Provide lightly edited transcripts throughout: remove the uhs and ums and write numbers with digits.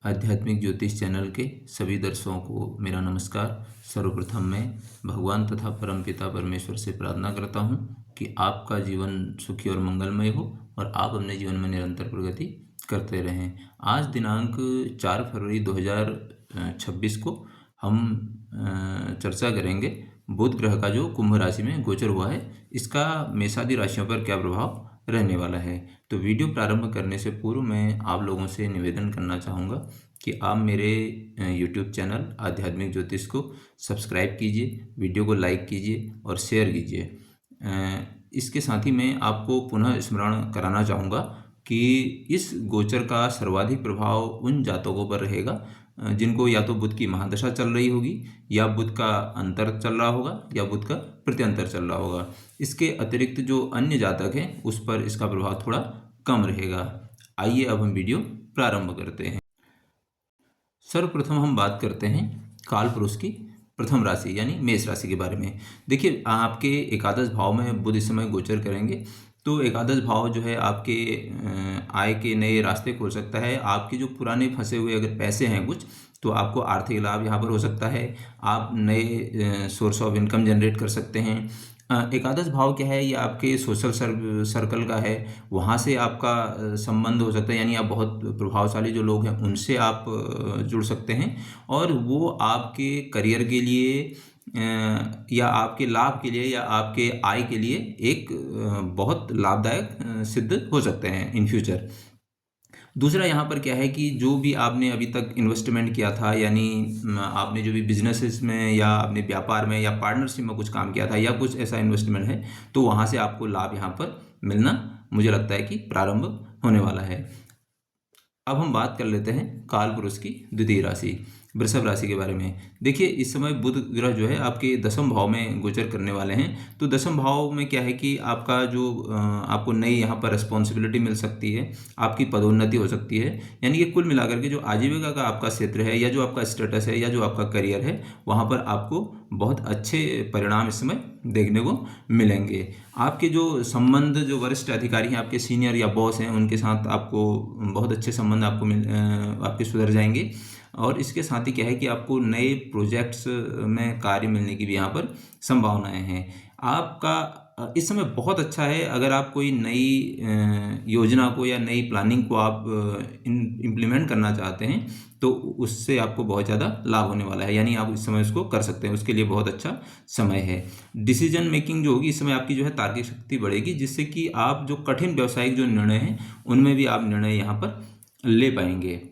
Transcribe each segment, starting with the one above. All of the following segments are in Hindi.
आध्यात्मिक ज्योतिष चैनल के सभी दर्शकों को मेरा नमस्कार। सर्वप्रथम मैं भगवान तथा परमपिता परमेश्वर से प्रार्थना करता हूँ कि आपका जीवन सुखी और मंगलमय हो और आप अपने जीवन में निरंतर प्रगति करते रहें। आज दिनांक 4 फरवरी 2026 को हम चर्चा करेंगे बुध ग्रह का जो कुंभ राशि में गोचर हुआ है, इसका मेषादि राशियों पर क्या प्रभाव रहने वाला है। तो वीडियो प्रारंभ करने से पूर्व मैं आप लोगों से निवेदन करना चाहूँगा कि आप मेरे YouTube चैनल आध्यात्मिक ज्योतिष को सब्सक्राइब कीजिए, वीडियो को लाइक कीजिए और शेयर कीजिए। इसके साथ ही मैं आपको पुनः स्मरण कराना चाहूँगा कि इस गोचर का सर्वाधिक प्रभाव उन जातकों पर रहेगा जिनको या तो बुध की महादशा चल रही होगी, या बुध का अंतर चल रहा होगा, या बुध का प्रत्यंतर चल रहा होगा। इसके अतिरिक्त जो अन्य जातक हैं उस पर इसका प्रभाव थोड़ा कम रहेगा। आइए अब हम वीडियो प्रारंभ करते हैं। सर्वप्रथम हम बात करते हैं काल पुरुष की प्रथम राशि यानी मेष राशि के बारे में। देखिए, आपके एकादश भाव में बुध इस समय गोचर करेंगे, तो एकादश भाव जो है आपके आय के नए रास्ते खोल सकता है। आपके जो पुराने फंसे हुए अगर पैसे हैं कुछ, तो आपको आर्थिक लाभ यहाँ पर हो सकता है। आप नए सोर्स ऑफ इनकम जनरेट कर सकते हैं। एकादश भाव क्या है, ये आपके सोशल सर्कल का है, वहाँ से आपका संबंध हो सकता है, यानी आप बहुत प्रभावशाली जो लोग हैं उनसे आप जुड़ सकते हैं, और वो आपके करियर के लिए या आपके लाभ के लिए या आपके आय के लिए एक बहुत लाभदायक सिद्ध हो सकते हैं इन फ्यूचर। दूसरा यहाँ पर क्या है कि जो भी आपने अभी तक इन्वेस्टमेंट किया था, यानी आपने जो भी बिजनेसेस में या अपने व्यापार में या पार्टनरशिप में कुछ काम किया था या कुछ ऐसा इन्वेस्टमेंट है, तो वहाँ से आपको लाभ यहाँ पर मिलना मुझे लगता है कि प्रारंभ होने वाला है। अब हम बात कर लेते हैं काल पुरुष की द्वितीय राशि वृषभ राशि के बारे में। देखिए, इस समय बुध ग्रह जो है आपके दसम भाव में गोचर करने वाले हैं। तो दसम भाव में क्या है कि आपका जो आपको नई यहाँ पर रिस्पॉन्सिबिलिटी मिल सकती है, आपकी पदोन्नति हो सकती है, यानी कि कुल मिलाकर के जो आजीविका का आपका क्षेत्र है या जो आपका स्टेटस है या जो आपका करियर है, वहाँ पर आपको बहुत अच्छे परिणाम इस समय देखने को मिलेंगे। आपके जो संबंध, जो वरिष्ठ अधिकारी हैं, आपके सीनियर या बॉस हैं, उनके साथ आपको बहुत अच्छे संबंध आपके सुधर जाएंगे। और इसके साथ ही क्या है कि आपको नए प्रोजेक्ट्स में कार्य मिलने की भी यहाँ पर संभावनाएं हैं। आपका इस समय बहुत अच्छा है अगर आप कोई नई योजना को या नई प्लानिंग को आप इम्प्लीमेंट करना चाहते हैं, तो उससे आपको बहुत ज़्यादा लाभ होने वाला है, यानी आप इस समय उसको कर सकते हैं, उसके लिए बहुत अच्छा समय है। डिसीजन मेकिंग जो होगी इस समय आपकी जो है तार्किक शक्ति बढ़ेगी, जिससे कि आप जो कठिन व्यावसायिक जो निर्णय हैं उनमें भी आप निर्णय यहाँ पर ले पाएंगे।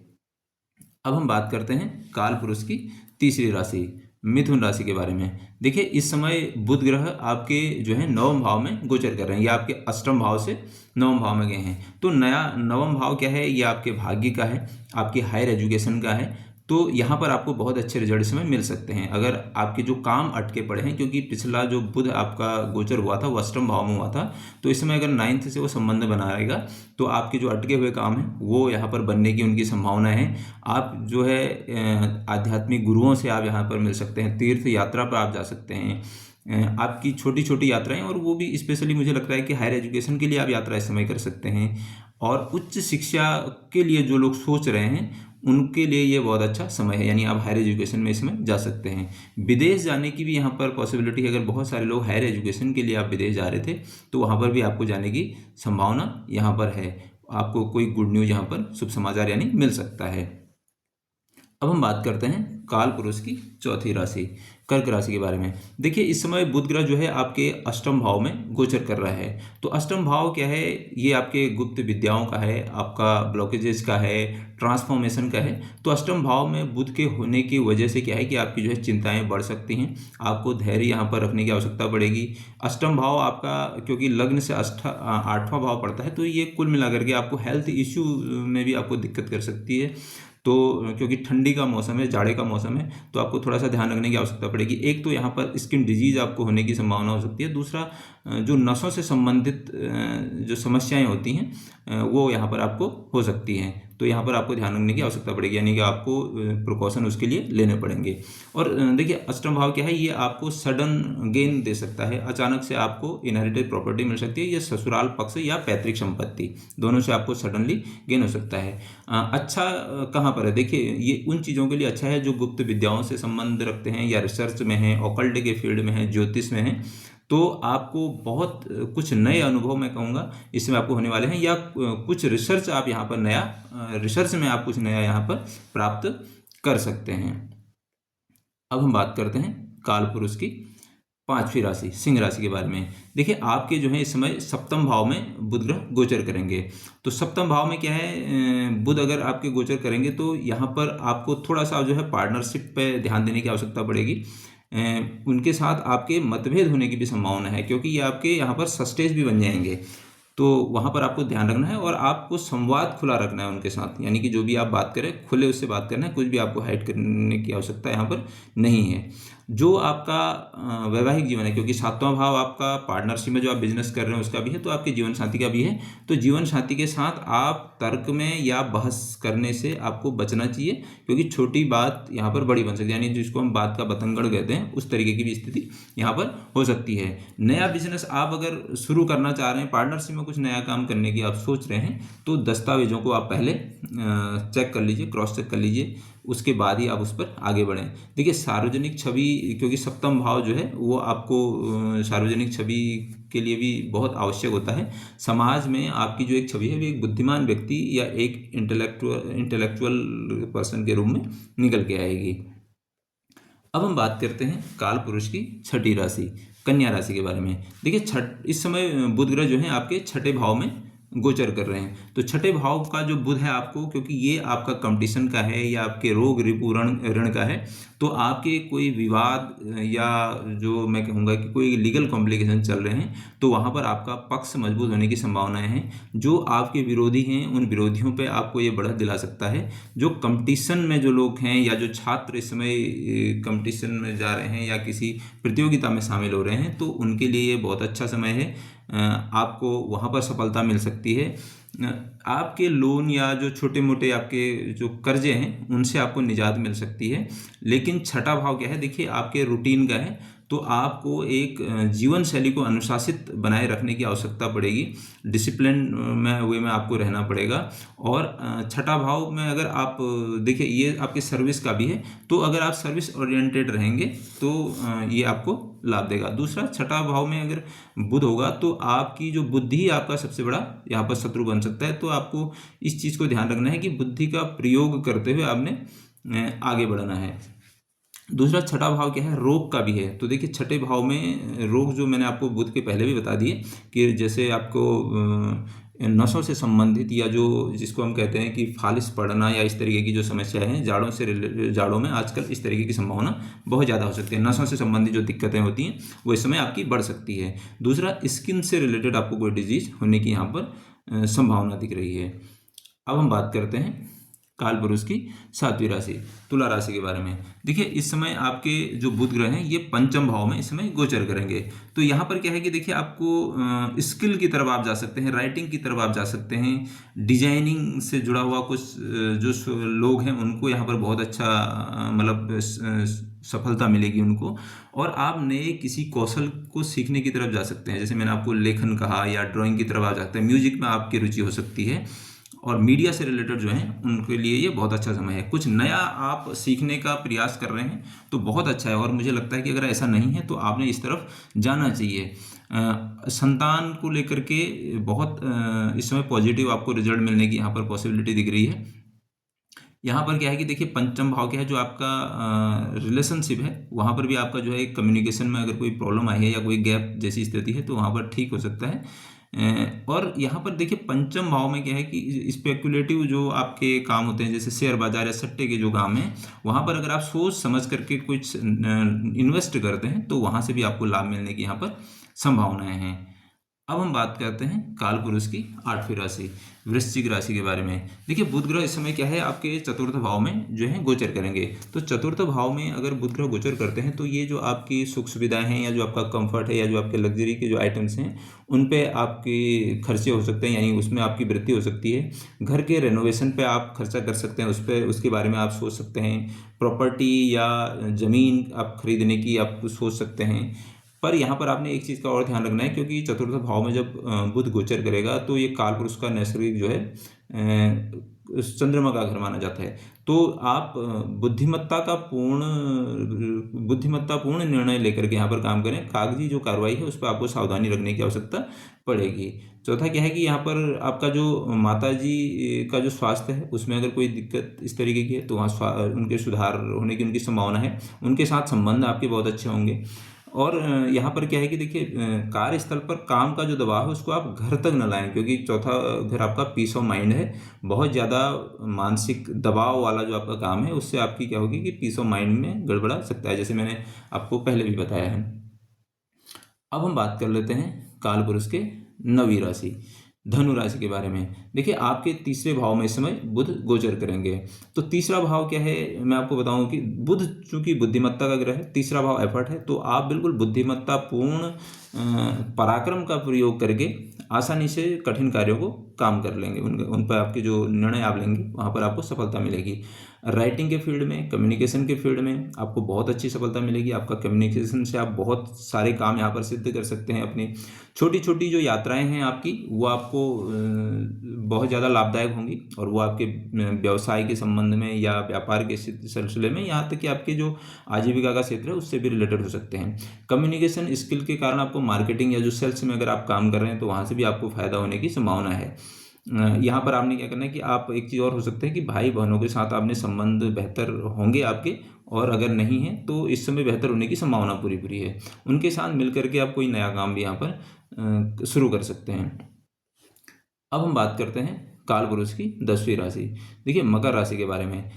अब हम बात करते हैं काल पुरुष की तीसरी राशि मिथुन राशि के बारे में। देखिए, इस समय बुध ग्रह आपके जो है नवम भाव में गोचर कर रहे हैं, या आपके अष्टम भाव से नवम भाव में गए हैं। तो नया नवम भाव क्या है, ये आपके भाग्य का है, आपके हायर एजुकेशन का है। तो यहाँ पर आपको बहुत अच्छे रिजल्ट इसमें मिल सकते हैं अगर आपके जो काम अटके पड़े हैं, क्योंकि पिछला जो बुध आपका गोचर हुआ था वो अष्टम भाव में हुआ था। तो इस समय अगर 9th से वो संबंध बनाएगा तो आपके जो अटके हुए काम हैं वो यहाँ पर बनने की उनकी संभावना है। आप जो है आध्यात्मिक गुरुओं से आप यहाँ पर मिल सकते हैं, तीर्थ यात्रा पर आप जा सकते हैं, आपकी छोटी छोटी यात्राएं, और वो भी स्पेशली मुझे लगता है कि हायर एजुकेशन के लिए आप यात्रा इस समय कर सकते हैं। और उच्च शिक्षा के लिए जो लोग सोच रहे हैं उनके लिए ये बहुत अच्छा समय है, यानी आप हायर एजुकेशन में इसमें जा सकते हैं। विदेश जाने की भी यहाँ पर पॉसिबिलिटी है। अगर बहुत सारे लोग हायर एजुकेशन के लिए आप विदेश जा रहे थे तो वहाँ पर भी आपको जाने की संभावना यहाँ पर है। आपको कोई गुड न्यूज़ यहाँ पर शुभ समाचार यानी मिल सकता है। अब हम बात करते हैं काल पुरुष की चौथी राशि कर्क राशि के बारे में। देखिए, इस समय बुध ग्रह जो है आपके अष्टम भाव में गोचर कर रहा है। तो अष्टम भाव क्या है, ये आपके गुप्त विद्याओं का है, आपका ब्लॉकेजेस का है, ट्रांसफॉर्मेशन का है। तो अष्टम भाव में बुध के होने की वजह से क्या है कि आपकी जो है चिंताएं बढ़ सकती हैं, आपको धैर्य यहाँ पर रखने की आवश्यकता पड़ेगी। अष्टम भाव आपका क्योंकि लग्न से 8वां भाव पड़ता है, तो ये कुल मिलाकर के आपको हेल्थ इश्यू में भी आपको दिक्कत कर सकती है। तो क्योंकि ठंडी का मौसम है, जाड़े का मौसम है, तो आपको थोड़ा सा ध्यान रखने की आवश्यकता पड़ेगी। एक तो यहाँ पर स्किन डिजीज आपको होने की संभावना हो सकती है, दूसरा जो नसों से संबंधित जो समस्याएं होती हैं वो यहाँ पर आपको हो सकती हैं। तो तो यहाँ पर आपको ध्यान रखने की आवश्यकता पड़ेगी, यानी कि आपको प्रिकॉशन उसके लिए लेने पड़ेंगे। और देखिए अष्टम भाव क्या है, ये आपको सडन गेन दे सकता है, अचानक से आपको इनहेरिटेड प्रॉपर्टी मिल सकती है, या ससुराल पक्ष या पैतृक संपत्ति, दोनों से आपको सडनली गेन हो सकता है। अच्छा कहाँ पर है, देखिए ये उन चीज़ों के लिए अच्छा है जो गुप्त विद्याओं से संबंध रखते हैं, या रिसर्च में है, ऑकल्ट के फील्ड में है, ज्योतिष में है। तो आपको बहुत कुछ नए अनुभव मैं कहूँगा इसमें आपको होने वाले हैं, या कुछ रिसर्च आप यहाँ पर नया रिसर्च में आप कुछ नया यहाँ पर प्राप्त कर सकते हैं। अब हम बात करते हैं काल पुरुष की पांचवी राशि सिंह राशि के बारे में। देखिए आपके जो है इस समय सप्तम भाव में बुध ग्रह गोचर करेंगे। तो सप्तम भाव में क्या है, बुध अगर आपके गोचर करेंगे तो यहाँ पर आपको थोड़ा सा जो है पार्टनरशिप पे ध्यान देने की आवश्यकता पड़ेगी। उनके साथ आपके मतभेद होने की भी संभावना है, क्योंकि ये आपके यहाँ पर सस्टेज भी बन जाएंगे, तो वहाँ पर आपको ध्यान रखना है और आपको संवाद खुला रखना है उनके साथ, यानी कि जो भी आप बात करें खुले उससे बात करना है, कुछ भी आपको हाइड करने की आवश्यकता यहाँ पर नहीं है। जो आपका वैवाहिक जीवन है, क्योंकि सातवां भाव आपका पार्टनरशिप में जो आप बिजनेस कर रहे हैं उसका भी है, तो आपके जीवन साथी का भी है, तो जीवन साथी के साथ आप तर्क में या बहस करने से आपको बचना चाहिए, क्योंकि छोटी बात यहाँ पर बड़ी बन सकती है, यानी जिसको हम बात का बतंगड़ कहते हैं, उस तरीके की भी स्थिति यहाँ पर हो सकती है। नया बिजनेस आप अगर शुरू करना चाह रहे हैं, पार्टनरशिप में कुछ नया काम करने की आप सोच रहे हैं, तो दस्तावेजों को आप पहले चेक कर लीजिए, क्रॉस चेक कर लीजिए, उसके बाद ही आप उस पर आगे बढ़ें। देखिए सार्वजनिक छवि, क्योंकि सप्तम भाव जो है वो आपको सार्वजनिक छवि के लिए भी बहुत आवश्यक होता है। समाज में आपकी जो एक छवि है वो एक बुद्धिमान व्यक्ति या एक इंटेलेक्चुअल पर्सन के रूप में निकल के आएगी। अब हम बात करते हैं काल पुरुष की छठी राशि कन्या राशि के बारे में। देखिए इस समय बुध ग्रह जो है आपके छठे भाव में गोचर कर रहे हैं। तो छठे भाव का जो बुध है आपको, क्योंकि ये आपका कंपटीशन का है या आपके रोग रिपु ऋण का है, तो आपके कोई विवाद या जो मैं कहूँगा कि कोई लीगल कॉम्प्लिकेशन चल रहे हैं, तो वहाँ पर आपका पक्ष मजबूत होने की संभावनाएं हैं। जो आपके विरोधी हैं उन विरोधियों पे आपको ये बढ़त दिला सकता है। जो कंपटीशन में जो लोग हैं या जो छात्र इस समय कंपटीशन में जा रहे हैं या किसी प्रतियोगिता में शामिल हो रहे हैं, तो उनके लिए ये बहुत अच्छा समय है, आपको वहाँ पर सफलता मिल सकती है। आपके लोन या जो छोटे मोटे आपके जो कर्जे हैं उनसे आपको निजात मिल सकती है। लेकिन छठा भाव क्या है, देखिए आपके रूटीन का है, तो आपको एक जीवन शैली को अनुशासित बनाए रखने की आवश्यकता पड़ेगी, डिसिप्लिन में वे में आपको रहना पड़ेगा। और छठा भाव में अगर आप देखिए ये आपके सर्विस का भी है, तो अगर आप सर्विस ओरिएंटेड रहेंगे तो ये आपको लाभ देगा। दूसरा, छठा भाव में अगर बुध होगा तो आपकी जो बुद्धि ही आपका सबसे बड़ा यहाँ पर शत्रु बन सकता है, तो आपको इस चीज़ को ध्यान रखना है कि बुद्धि का प्रयोग करते हुए आपने आगे बढ़ना है। दूसरा, छठा भाव क्या है, रोग का भी है। तो देखिए छठे भाव में रोग जो मैंने आपको बुध के पहले भी बता दिए कि जैसे आपको नसों से संबंधित या जो जिसको हम कहते हैं कि फालिस पड़ना या इस तरीके की जो समस्याएं हैं, जाड़ों में आजकल इस तरीके की संभावना बहुत ज़्यादा हो सकती है। नसों से संबंधित जो दिक्कतें होती हैं वो इस समय आपकी बढ़ सकती है। दूसरा, स्किन से रिलेटेड आपको कोई डिजीज होने की यहाँ पर संभावना दिख रही है। अब हम बात करते हैं काल पुरुष की सातवीं राशि तुला राशि के बारे में। देखिए इस समय आपके जो बुध ग्रह हैं ये पंचम भाव में इस समय गोचर करेंगे। तो यहाँ पर क्या है कि देखिए आपको स्किल की तरफ आप जा सकते हैं, राइटिंग की तरफ आप जा सकते हैं, डिजाइनिंग से जुड़ा हुआ कुछ जो लोग हैं उनको यहाँ पर बहुत अच्छा मतलब सफलता मिलेगी उनको। और आप नए किसी कौशल को सीखने की तरफ जा सकते हैं, जैसे मैंने आपको लेखन कहा, या ड्राइंग की तरफ आ जाते हैं, म्यूजिक में आपकी रुचि हो सकती है। और मीडिया से रिलेटेड जो हैं उनके लिए ये बहुत अच्छा समय है। कुछ नया आप सीखने का प्रयास कर रहे हैं तो बहुत अच्छा है, और मुझे लगता है कि अगर ऐसा नहीं है तो आपने इस तरफ जाना चाहिए। संतान को लेकर के बहुत इस समय पॉजिटिव आपको रिजल्ट मिलने की यहाँ पर पॉसिबिलिटी दिख रही है। यहाँ पर क्या है कि देखिए पंचम भाव क्या है, जो आपका रिलेशनशिप है वहाँ पर भी आपका जो है कम्युनिकेशन में अगर कोई प्रॉब्लम आई है या कोई गैप जैसी स्थिति है तो वहाँ पर ठीक हो सकता है। और यहाँ पर देखिए पंचम भाव में क्या है कि स्पेकुलेटिव जो आपके काम होते हैं, जैसे शेयर बाजार या सट्टे के जो काम हैं, वहाँ पर अगर आप सोच समझ करके कुछ इन्वेस्ट करते हैं तो वहाँ से भी आपको लाभ मिलने की यहाँ पर संभावनाएं हैं। अब हम बात करते हैं काल पुरुष की 8वीं राशि वृश्चिक राशि के बारे में। देखिए बुध ग्रह इस समय क्या है, आपके चतुर्थ भाव में जो है गोचर करेंगे। तो चतुर्थ भाव में अगर बुध ग्रह गोचर करते हैं तो ये जो आपकी सुख सुविधाएं हैं, या जो आपका कंफर्ट है, या जो आपके लग्जरी के जो आइटम्स हैं, उन पे आपके खर्चे हो सकते हैं, यानी उसमें आपकी वृद्धि हो सकती है। घर के रेनोवेशन पे आप खर्चा कर सकते हैं, उस पर उसके बारे में आप सोच सकते हैं। प्रॉपर्टी या ज़मीन आप खरीदने की आप सोच सकते हैं। पर यहाँ पर आपने एक चीज़ का और ध्यान रखना है, क्योंकि चतुर्थ भाव में जब बुध गोचर करेगा तो ये काल पुरुष का नैसर्गिक जो है चंद्रमा का घर माना जाता है। तो आप बुद्धिमत्तापूर्ण निर्णय लेकर के यहाँ पर काम करें। कागजी जो कार्रवाई है उस पर आपको सावधानी रखने की आवश्यकता पड़ेगी। चौथा क्या है कि यहाँ पर आपका जो माता जी का जो स्वास्थ्य है उसमें अगर कोई दिक्कत इस तरीके की है तो वहाँ उनके सुधार होने की उनकी संभावना है। उनके साथ संबंध आपके बहुत अच्छे होंगे। और यहाँ पर क्या है कि देखिए कार्यस्थल पर काम का जो दबाव है उसको आप घर तक न लाएं, क्योंकि चौथा घर आपका पीस ऑफ माइंड है। बहुत ज़्यादा मानसिक दबाव वाला जो आपका काम है उससे आपकी क्या होगी कि पीस ऑफ माइंड में गड़बड़ा सकता है, जैसे मैंने आपको पहले भी बताया है। अब हम बात कर लेते हैं काल पुरुष के 9वीं राशि धनु राशि के बारे में। देखिए आपके तीसरे भाव में इस समय बुध गोचर करेंगे। तो तीसरा भाव क्या है, मैं आपको बताऊं कि बुध चूंकि बुद्धिमत्ता का ग्रह है, तीसरा भाव एफर्ट है, तो आप बिल्कुल बुद्धिमत्तापूर्ण पराक्रम का प्रयोग करके आसानी से कठिन कार्यों को काम कर लेंगे। उन पर आपके जो निर्णय आप लेंगे वहाँ पर आपको सफलता मिलेगी। राइटिंग के फील्ड में, कम्युनिकेशन के फील्ड में आपको बहुत अच्छी सफलता मिलेगी। आपका कम्युनिकेशन से आप बहुत सारे काम यहाँ पर सिद्ध कर सकते हैं। अपनी छोटी छोटी जो यात्राएं हैं आपकी, वो आपको बहुत ज़्यादा लाभदायक होंगी, और वो आपके व्यवसाय के संबंध में या व्यापार के सिलसिले में, यहाँ तक कि आपके जो आजीविका का क्षेत्र है उससे भी रिलेटेड हो सकते हैं। कम्युनिकेशन स्किल के कारण आपको मार्केटिंग या जो सेल्स में अगर आप काम कर रहे हैं तो वहाँ से भी आपको फायदा होने की संभावना है। यहाँ पर आपने क्या करना है कि आप एक चीज़ और हो सकता है कि भाई बहनों के साथ आपने संबंध बेहतर होंगे आपके, और अगर नहीं है तो इस समय बेहतर होने की संभावना पूरी पूरी है। उनके साथ मिल करके आप कोई नया काम भी यहाँ पर शुरू कर सकते हैं। अब हम बात करते हैं काल पुरुष की 10वीं राशि। देखिए मकर राशि के बारे में।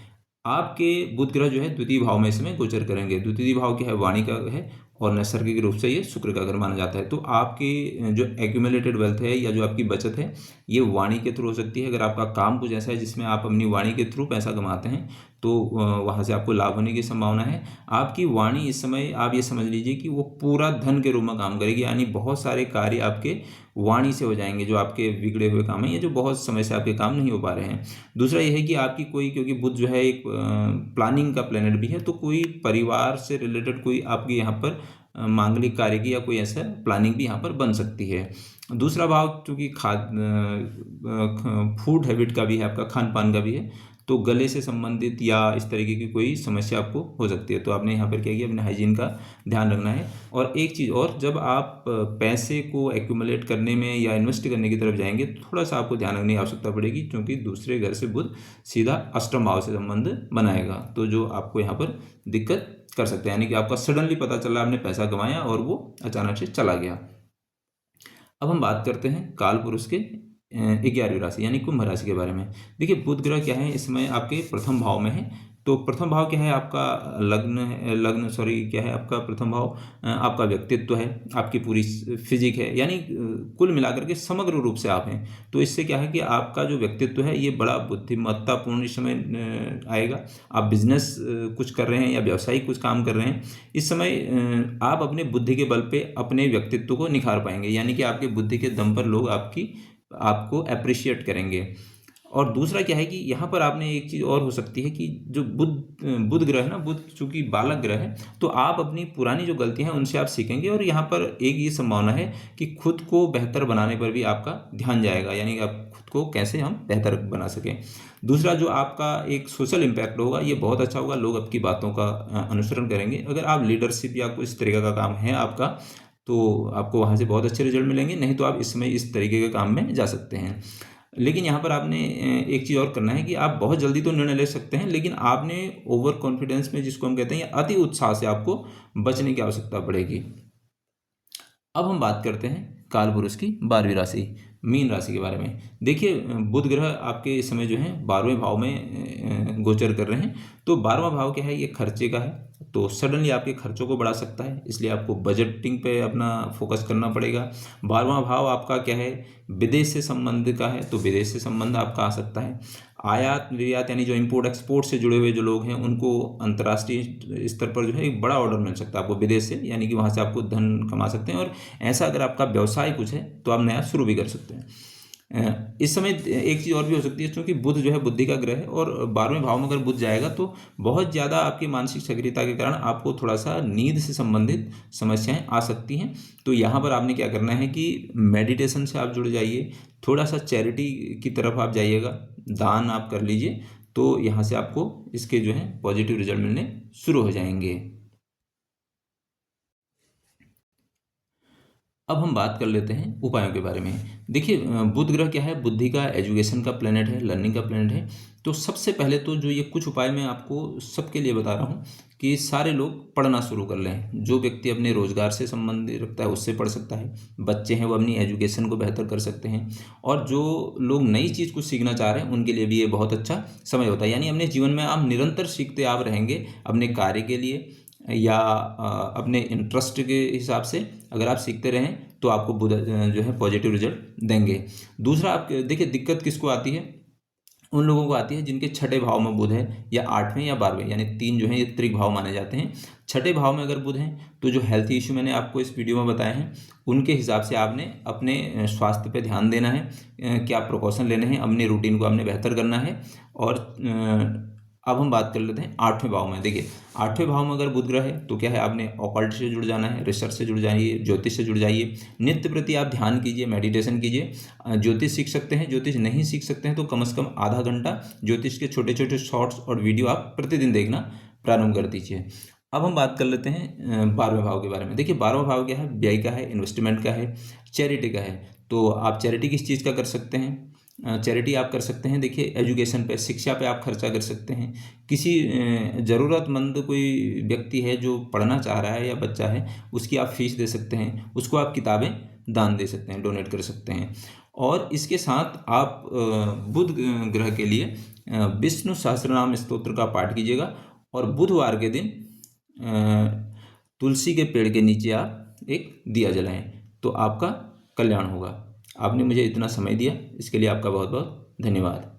आपके बुध ग्रह जो है द्वितीय भाव में इसमें गोचर करेंगे। द्वितीय भाव क्या है, वाणी का है, और नैसर्गिक रूप से ये शुक्र का घर माना जाता है। तो आपकी जो एक्यूमुलेटेड वेल्थ है या जो आपकी बचत है ये वाणी के थ्रू हो सकती है। अगर आपका काम कुछ ऐसा है जिसमें आप अपनी वाणी के थ्रू पैसा कमाते हैं तो वहाँ से आपको लाभ होने की संभावना है। आपकी वाणी इस समय आप ये समझ लीजिए कि वो पूरा धन के रूप में काम करेगी, यानी बहुत सारे कार्य आपके वाणी से हो जाएंगे। जो आपके बिगड़े हुए काम हैं या जो बहुत समय से आपके काम नहीं हो पा रहे हैं। दूसरा ये है कि आपकी कोई, क्योंकि बुध जो है एक प्लानिंग का प्लेनेट भी है, तो कोई परिवार से रिलेटेड कोई आपके यहाँ पर मांगलिक कार्य की या कोई ऐसा प्लानिंग भी यहाँ पर बन सकती है। दूसरा भाव चूँकि फूड हैबिट का भी है, आपका खान पान का भी है, तो गले से संबंधित या इस तरीके की कोई समस्या आपको हो सकती है। तो आपने यहाँ पर क्या किया, अपने हाइजीन का ध्यान रखना है। और एक चीज़ और, जब आप पैसे को एक्यूमुलेट करने में या इन्वेस्ट करने की तरफ जाएंगे तो थोड़ा सा आपको ध्यान रखने की आवश्यकता पड़ेगी, क्योंकि दूसरे घर से बुध सीधा अष्टम भाव से संबंध बनाएगा, तो जो आपको यहाँ पर दिक्कत कर सकते हैं। यानी कि आपका सडनली पता चला आपने पैसा कमाया और वो अचानक से चला गया। अब हम बात करते हैं काल पुरुष के 11वीं राशि यानी कुंभ राशि के बारे में। देखिए बुध ग्रह क्या है, इसमें आपके प्रथम भाव में है। तो प्रथम भाव क्या है, आपका क्या है आपका प्रथम भाव, आपका व्यक्तित्व है, आपकी पूरी फिजिक है, यानी कुल मिलाकर के समग्र रूप से आप हैं। तो इससे क्या है कि आपका जो व्यक्तित्व है ये बड़ा बुद्धिमत्तापूर्ण इस समय आएगा। आप बिजनेस कुछ कर रहे हैं या व्यावसायिक कुछ काम कर रहे हैं, इस समय आप अपने बुद्धि के बल पे अपने व्यक्तित्व को निखार पाएंगे, यानी कि आपके बुद्धि के दम पर लोग आपको अप्रिशिएट करेंगे। और दूसरा क्या है कि यहाँ पर आपने एक चीज़ और हो सकती है कि जो बुध ग्रह है ना, बुध चूंकि बालक ग्रह है, तो आप अपनी पुरानी जो गलतियां हैं उनसे आप सीखेंगे। और यहाँ पर एक ये संभावना है कि खुद को बेहतर बनाने पर भी आपका ध्यान जाएगा, यानी कि आप खुद को कैसे हम बेहतर बना सकें। दूसरा जो आपका एक सोशल इम्पैक्ट होगा ये बहुत अच्छा होगा, लोग आपकी बातों का अनुसरण करेंगे। अगर आप लीडरशिप या कोई इस तरीके का काम है आपका, तो आपको वहाँ से बहुत अच्छे रिजल्ट मिलेंगे। नहीं तो आप इस समय इस तरीके के काम में जा सकते हैं। लेकिन यहाँ पर आपने एक चीज़ और करना है कि आप बहुत जल्दी तो निर्णय ले सकते हैं, लेकिन आपने ओवर कॉन्फिडेंस में, जिसको हम कहते हैं, या अति उत्साह से आपको बचने की आवश्यकता पड़ेगी। अब हम बात करते हैं काल पुरुष की 12वीं राशि मीन राशि के बारे में। देखिए बुध ग्रह आपके इस समय जो है 12वें भाव में गोचर कर रहे हैं। तो 12वां भाव क्या है, ये खर्चे का है। तो सडनली आपके खर्चों को बढ़ा सकता है, इसलिए आपको बजटिंग पे अपना फोकस करना पड़ेगा। 12वां भाव आपका क्या है, विदेश से संबंध का है, तो विदेश से संबंध आपका आ सकता है। आयात निर्यात यानी जो इम्पोर्ट एक्सपोर्ट से जुड़े हुए जो लोग हैं उनको अंतर्राष्ट्रीय स्तर पर जो है एक बड़ा ऑर्डर मिल सकता है आपको विदेश से, यानी कि वहाँ से आपको धन कमा सकते हैं। और ऐसा अगर आपका व्यवसाय कुछ है तो आप नया शुरू भी कर सकते हैं। इस समय एक चीज़ और भी हो सकती है, क्योंकि बुध जो है बुद्धि का ग्रह है, और 12वें भाव में अगर बुध जाएगा तो बहुत ज़्यादा आपकी मानसिक सक्रियता के कारण आपको थोड़ा सा नींद से संबंधित समस्याएं आ सकती हैं। तो यहाँ पर आपने क्या करना है कि मेडिटेशन से आप जुड़ जाइए, थोड़ा सा चैरिटी की तरफ आप जाइएगा, दान आप कर लीजिए, तो यहाँ से आपको इसके जो है पॉजिटिव रिजल्ट मिलने शुरू हो जाएंगे। अब हम बात कर लेते हैं उपायों के बारे में। देखिए, बुध ग्रह क्या है, बुद्धि का, एजुकेशन का प्लेनेट है, लर्निंग का प्लेनेट है। तो सबसे पहले तो जो ये कुछ उपाय मैं आपको सबके लिए बता रहा हूँ कि सारे लोग पढ़ना शुरू कर लें। जो व्यक्ति अपने रोजगार से संबंध रखता है उससे पढ़ सकता है, बच्चे हैं वो अपनी एजुकेशन को बेहतर कर सकते हैं, और जो लोग नई चीज़ कुछ सीखना चाह रहे हैं उनके लिए भी ये बहुत अच्छा समय होता है। यानी अपने जीवन में आप निरंतर सीखते आप रहेंगे, अपने कार्य के लिए या अपने इंटरेस्ट के हिसाब से अगर आप सीखते रहें तो आपको बुध जो है पॉजिटिव रिजल्ट देंगे। दूसरा, आप देखिए दिक्कत किसको आती है, उन लोगों को आती है जिनके छठे भाव में बुध है, या 8वें या 12वें, यानी 3 जो है ये त्रिक भाव माने जाते हैं। छठे भाव में अगर बुध हैं तो जो हेल्थ इश्यू मैंने आपको इस वीडियो में बताए हैं उनके हिसाब से आपने अपने स्वास्थ्य पे ध्यान देना है, क्या प्रिकॉशन लेने हैं, अपने रूटीन को आपने बेहतर करना है। और अब हम बात कर लेते हैं 8वें भाव में। देखिए 8वें भाव में अगर बुध ग्रह है तो क्या है, आपने ऑकल्ट से जुड़ जाना है, रिसर्च से जुड़ जाइए, ज्योतिष से जुड़ जाइए, नित्य प्रति आप ध्यान कीजिए, मेडिटेशन कीजिए। ज्योतिष सीख सकते हैं, ज्योतिष नहीं सीख सकते हैं तो कम से कम आधा घंटा ज्योतिष के छोटे छोटे शॉर्ट्स और वीडियो आप प्रतिदिन देखना प्रारंभ कर दीजिए। अब हम बात कर लेते हैं 12वें भाव के बारे में। देखिए 12वां भाव क्या है, व्यय का है, इन्वेस्टमेंट का है, चैरिटी का है। तो आप चैरिटी किस चीज़ का कर सकते हैं, चैरिटी आप कर सकते हैं, देखिए एजुकेशन पे, शिक्षा पे आप खर्चा कर सकते हैं। किसी ज़रूरतमंद कोई व्यक्ति है जो पढ़ना चाह रहा है या बच्चा है, उसकी आप फीस दे सकते हैं, उसको आप किताबें दान दे सकते हैं, डोनेट कर सकते हैं। और इसके साथ आप बुध ग्रह के लिए विष्णु सहस्त्रनाम स्तोत्र का पाठ कीजिएगा, और बुधवार के दिन तुलसी के पेड़ के नीचे आप एक दिया जलाएं, तो आपका कल्याण होगा। आपने मुझे इतना समय दिया, इसके लिए आपका बहुत बहुत धन्यवाद।